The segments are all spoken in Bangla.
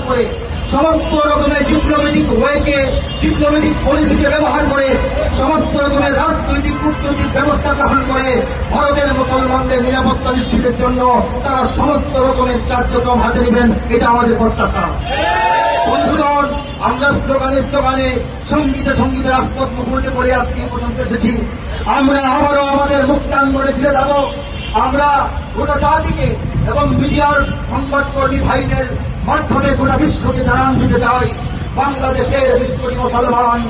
করে সমস্ত রকমের ডিপ্লোম্যাটিক ওয়েকে, ডিপ্লোম্যাটিক পলিসিকে ব্যবহার করে সমস্ত রকমের রাজনৈতিক কূটনৈতিক ব্যবস্থা গ্রহণ করে ভারতের মুসলমানদের নিরাপত্তা নিশ্চিতের জন্য তারা সমস্ত রকমের কার্যক্রম হাতে নেবেন, এটা আমাদের প্রত্যাশা। বন্ধুগণ, আমরা স্লোগানে সঙ্গীতে রাজপথ মুখরিত করে আজকে পর্যন্ত এসেছি। আমরা আবারও আমাদের মুক্তাঙ্গনে ফিরে যাব। আমরা গোটা জাতিকে এবং মিডিয়ার সংবাদকর্মী ভাইদের মাধ্যমে গোটা বিশ্বকে জানান দিতে চাই, বাংলাদেশের 20 কোটি মুসলমান,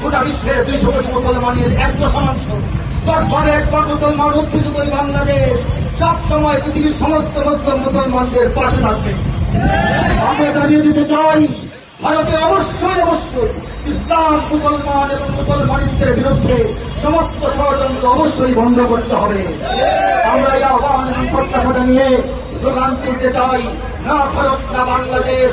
গোটা বিশ্বের 200 কোটি মুসলমানের 1/10, 10 ভাগে 1 ভাগ মুসলমান অধ্যুষিত এই বাংলাদেশ সবসময় পৃথিবীর সমস্ত মুসলমানদের পাশে থাকবে। আমরা জানিয়ে দিতে চাই, ভারতে অবশ্যই ইসলাম, মুসলমান এবং মুসলমানিত্বের বিরুদ্ধে সমস্ত ষড়যন্ত্র অবশ্যই বন্ধ করতে হবে। আমরা এই আহ্বান এবং প্রত্যাশা জানিয়ে স্লোগান তুলতে চাই, না ভারত না বাংলাদেশ,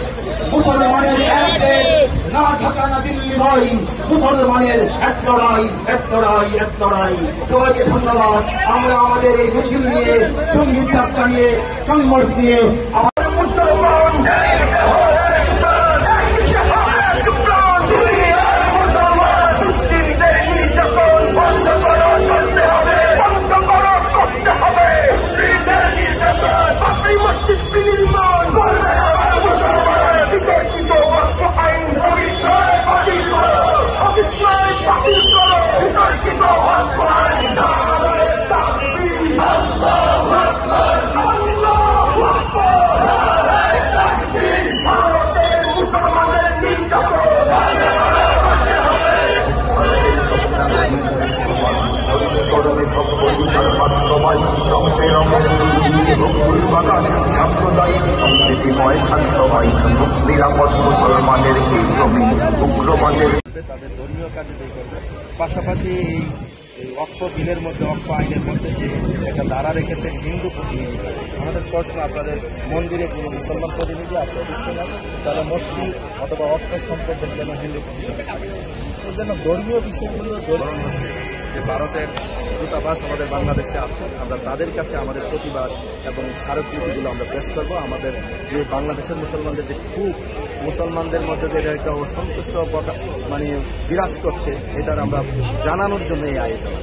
মুসলমানের এক দেশ, না ঢাকা না দিল্লি ভাই, মুসলমানের এক লড়াই, এক লড়াই, এক লড়াই। সবাইকে ধন্যবাদ। আমরা আমাদের এই মিছিল নিয়ে, সঙ্গীত যাত্রা নিয়ে, সংগঠন নিয়ে নিরাপদ মুসলমানের এই জমি উগ্রবাদের তাদের ধর্মীয় কাজে ব্যয় করবে। পাশাপাশি এই ওয়াকফ বিলের মধ্যে, ওয়াকফ আইনের মধ্যে যে একটা ধারা রেখেছে হিন্দু প্রতিনিধি, আমাদের প্রশ্ন আপনাদের মন্দিরে কোনো মুসলমান প্রতিনিধি আছে, তারা মসজিদ অথবা ওয়াকফ সম্পদের জন্য হিন্দু প্রতিনিধি থাকে। ওই জন্য ধর্মীয় বিষয়গুলো যে ভারতের দূতাবাস আমাদের বাংলাদেশে আছে, আমরা তাদের কাছে আমাদের প্রতিবাদ এবং স্মারকলিপিগুলো আমরা পেশ করবো। আমাদের যে বাংলাদেশের মুসলমানদের যে খুব মুসলমানদের মধ্যে যে একটা অসন্তুষ্ট বিরাজ করছে, এটার আমরা জানানোর জন্য এই আয়োজন।